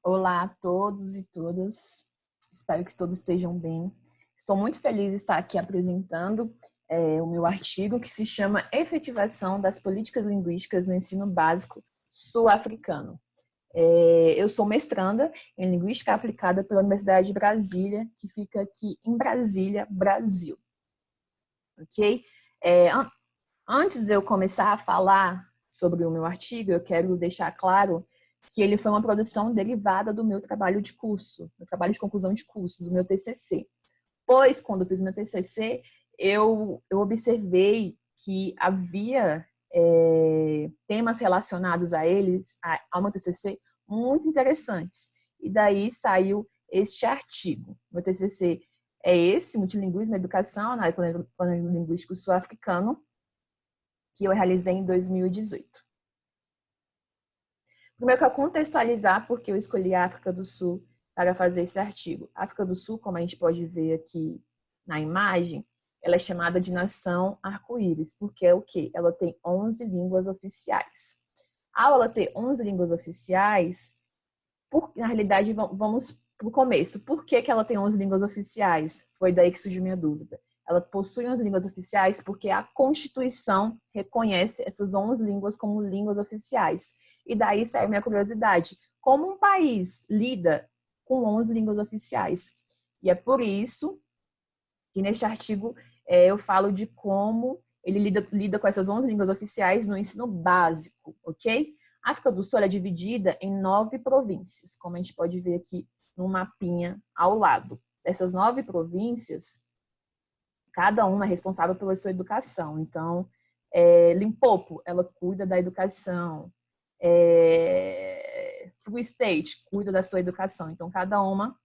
Olá a todos e todas, espero que todos estejam bem. Estou muito feliz de estar aqui apresentando o meu artigo que se chama Efetivação das Políticas Linguísticas no Ensino Básico Sul-Africano. Eu sou mestranda em Linguística Aplicada pela Universidade de Brasília, que fica aqui em Brasília, Brasil. Ok? Antes de eu começar a falar sobre o meu artigo, eu quero deixar claro que ele foi uma produção derivada do meu trabalho de curso, do trabalho de conclusão de curso, do meu TCC. Pois, quando eu fiz o meu TCC, eu observei que havia temas relacionados a eles, ao meu TCC, muito interessantes. E daí saiu este artigo. Meu TCC é esse, Multilinguismo e Educação, na área do Planejamento Linguístico Sul-Africano, que eu realizei em 2018. Primeiro, eu quero contextualizar porque eu escolhi a África do Sul para fazer esse artigo. A África do Sul, como a gente pode ver aqui na imagem, ela é chamada de nação arco-íris, porque é o quê? Ela tem 11 línguas oficiais. Ao ela ter 11 línguas oficiais, na realidade, vamos para o começo. Por que ela tem 11 línguas oficiais? Foi daí que surgiu minha dúvida. Ela possui 11 línguas oficiais porque a Constituição reconhece essas 11 línguas como línguas oficiais. E daí saiu minha curiosidade. Como um país lida com 11 línguas oficiais? E é por isso que neste artigo eu falo de como ele lida com essas 11 línguas oficiais no ensino básico, ok? A África do Sul é dividida em 9 províncias, como a gente pode ver aqui no mapinha ao lado. Dessas 9 províncias, cada uma é responsável pela sua educação. Então, Limpopo, ela cuida da educação. Free State cuida da sua educação. Então, cada uma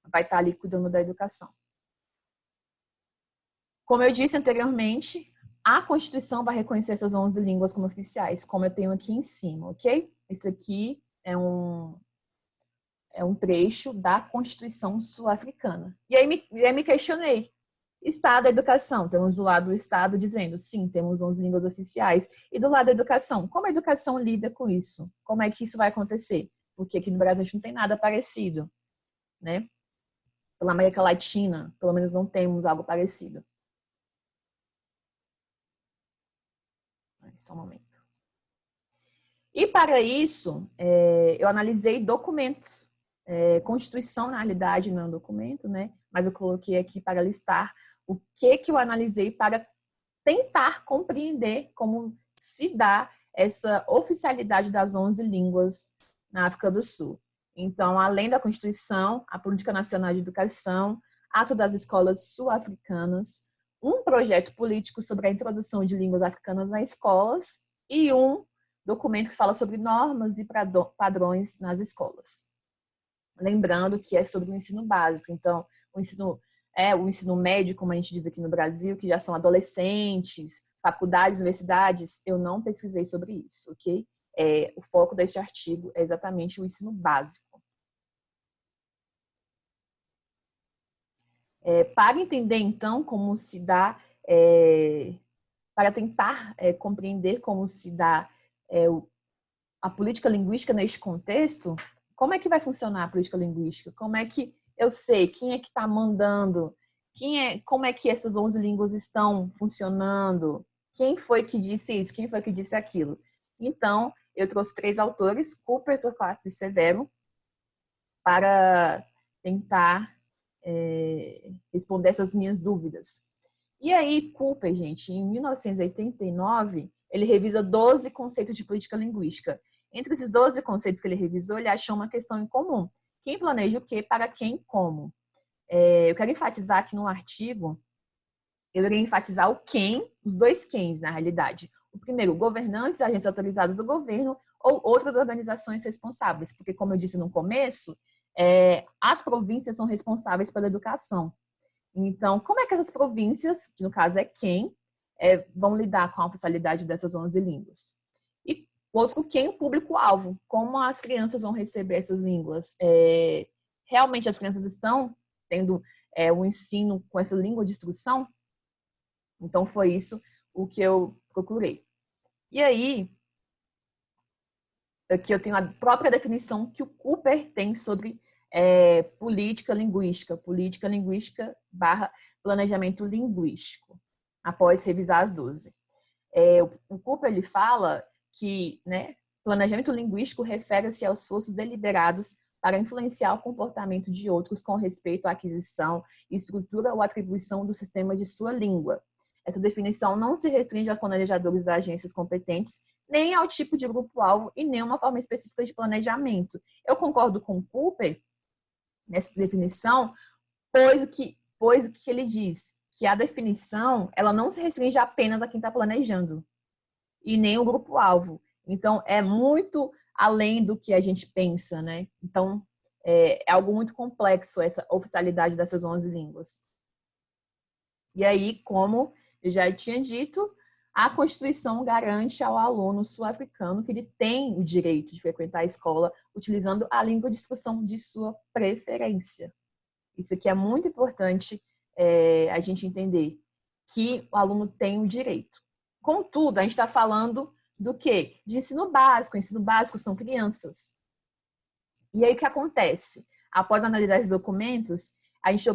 vai estar ali cuidando da educação. Como eu disse anteriormente, a Constituição vai reconhecer essas 11 línguas como oficiais, como eu tenho aqui em cima, ok? Esse aqui é um trecho da Constituição sul-africana. E aí me questionei. Estado da educação. Temos do lado do Estado dizendo, sim, temos 11 línguas oficiais. E do lado da educação, como a educação lida com isso? Como é que isso vai acontecer? Porque aqui no Brasil a gente não tem nada parecido, né? Pela América Latina, pelo menos não temos algo parecido. Só um momento. E para isso, eu analisei documentos. Constituição, na realidade, não é um documento, né? Mas eu coloquei aqui para listar o que eu analisei para tentar compreender como se dá essa oficialidade das 11 línguas na África do Sul. Então, além da Constituição, a Política Nacional de Educação, Ato das Escolas Sul-Africanas, um projeto político sobre a introdução de línguas africanas nas escolas e um documento que fala sobre normas e padrões nas escolas. Lembrando que é sobre o ensino básico, então o ensino médio, como a gente diz aqui no Brasil, que já são adolescentes, faculdades, universidades, eu não pesquisei sobre isso, ok? O foco deste artigo é exatamente o ensino básico. Para entender, então, como se dá, para tentar compreender como se dá a política linguística neste contexto, como é que vai funcionar a política linguística? Como é que eu sei quem é que está mandando? Como é que essas 11 línguas estão funcionando? Quem foi que disse isso? Quem foi que disse aquilo? Então, eu trouxe 3 autores, Cooper, Torquato e Severo, para tentar responder essas minhas dúvidas. E aí, Cooper, gente, em 1989, ele revisa 12 conceitos de política linguística. Entre esses 12 conceitos que ele revisou, ele achou uma questão em comum. Quem planeja o quê, para quem, como? Eu quero enfatizar aqui no artigo, eu irei enfatizar o quem, os 2 quens, na realidade. O primeiro, governantes, agentes autorizados do governo ou outras organizações responsáveis, porque, como eu disse no começo, as províncias são responsáveis pela educação. Então, como é que essas províncias, que no caso é quem, vão lidar com a oficialidade dessas 11 línguas? E o outro, quem? O público-alvo. Como as crianças vão receber essas línguas? Realmente as crianças estão tendo o ensino com essa língua de instrução? Então, foi isso o que eu procurei. E aí, aqui eu tenho a própria definição que o Cooper tem sobre política linguística barra planejamento linguístico, após revisar as 12. O Cooper, ele fala que, né, planejamento linguístico refere-se aos esforços deliberados para influenciar o comportamento de outros com respeito à aquisição, estrutura ou atribuição do sistema de sua língua. Essa definição não se restringe aos planejadores das agências competentes, nem ao tipo de grupo-alvo e nem a uma forma específica de planejamento. Eu concordo com o Cooper nessa definição, pois o que ele diz? Que a definição, ela não se restringe apenas a quem está planejando e nem o grupo-alvo. Então, é muito além do que a gente pensa, né? Então, é algo muito complexo essa oficialidade dessas 11 línguas. E aí, como eu já tinha dito, a Constituição garante ao aluno sul-africano que ele tem o direito de frequentar a escola utilizando a língua de instrução de sua preferência. Isso aqui é muito importante a gente entender, que o aluno tem o direito. Contudo, a gente está falando do quê? De ensino básico. Ensino básico são crianças. E aí o que acontece? Após analisar esses documentos, a gente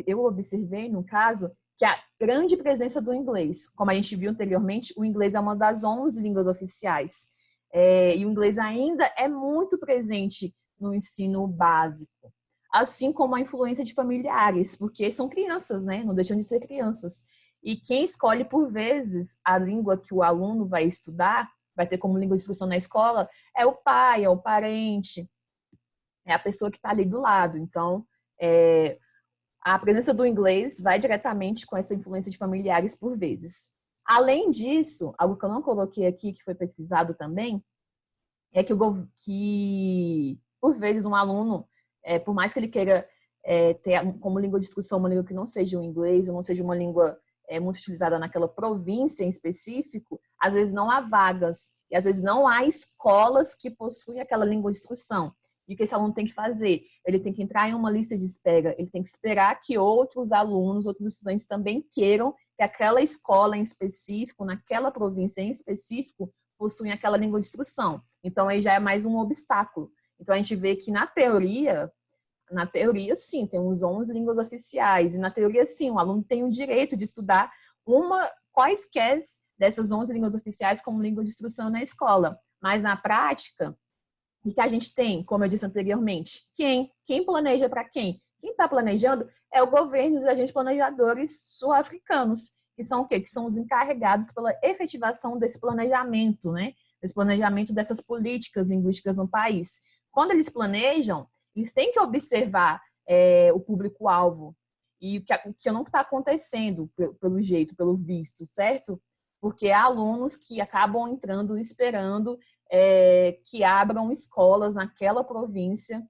eu observei, no caso, que a grande presença do inglês, como a gente viu anteriormente, o inglês é uma das 11 línguas oficiais. E o inglês ainda é muito presente no ensino básico. Assim como a influência de familiares, porque são crianças, né? Não deixam de ser crianças. E quem escolhe, por vezes, a língua que o aluno vai estudar, vai ter como língua de instrução na escola, é o pai, é o parente, é a pessoa que está ali do lado. Então, a presença do inglês vai diretamente com essa influência de familiares, por vezes. Além disso, algo que eu não coloquei aqui, que foi pesquisado também, é que por vezes, um aluno, por mais que ele queira ter como língua de instrução uma língua que não seja o inglês, ou não seja uma língua muito utilizada naquela província em específico, às vezes não há vagas, e às vezes não há escolas que possuem aquela língua de instrução. E o que esse aluno tem que fazer? Ele tem que entrar em uma lista de espera, ele tem que esperar que outros alunos, outros estudantes também queiram que aquela escola em específico, naquela província em específico, possuem aquela língua de instrução. Então, aí já é mais um obstáculo. Então, a gente vê que na teoria, sim, tem uns 11 línguas oficiais. E na teoria, sim, o aluno tem o direito de estudar quaisquer dessas 11 línguas oficiais como língua de instrução na escola. Mas na prática, o que a gente tem, como eu disse anteriormente? Quem planeja para quem? Quem está planejando é o governo e os agentes planejadores sul-africanos, que são o quê? Que são os encarregados pela efetivação desse planejamento, né? Desse planejamento dessas políticas linguísticas no país. Quando eles planejam, eles têm que observar o público-alvo e o que não está acontecendo, pelo jeito, pelo visto, certo? Porque há alunos que acabam entrando esperando que abram escolas naquela província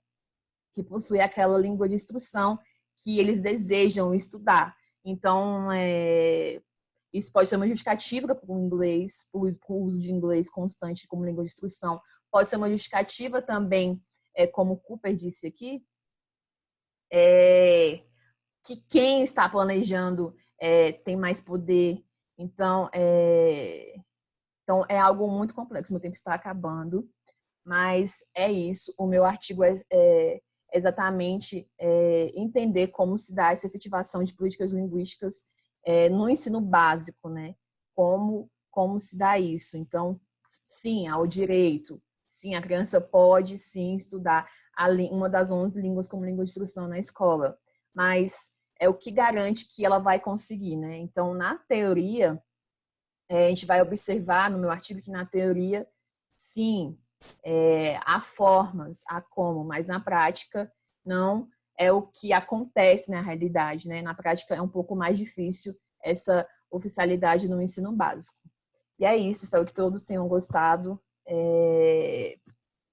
que possui aquela língua de instrução que eles desejam estudar. Então, isso pode ser uma justificativa para o inglês, para o uso de inglês constante como língua de instrução. Pode ser uma justificativa também, como o Cooper disse aqui, que quem está planejando tem mais poder. Então, é algo muito complexo. Meu tempo está acabando, mas é isso. O meu artigo é exatamente entender como se dá essa efetivação de políticas linguísticas no ensino básico, né? Como se dá isso. Então, sim, há o direito. Sim, a criança pode, sim, estudar uma das 11 línguas como língua de instrução na escola, mas é o que garante que ela vai conseguir, né? Então, na teoria, a gente vai observar no meu artigo que na teoria, sim, há formas, há como, mas na prática não é o que acontece na realidade, né? Na prática é um pouco mais difícil essa oficialidade no ensino básico. E é isso, espero que todos tenham gostado.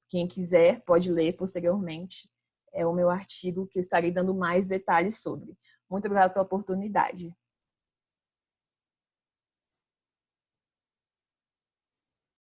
Quem quiser pode ler posteriormente o meu artigo, que eu estarei dando mais detalhes sobre. Muito obrigada pela oportunidade.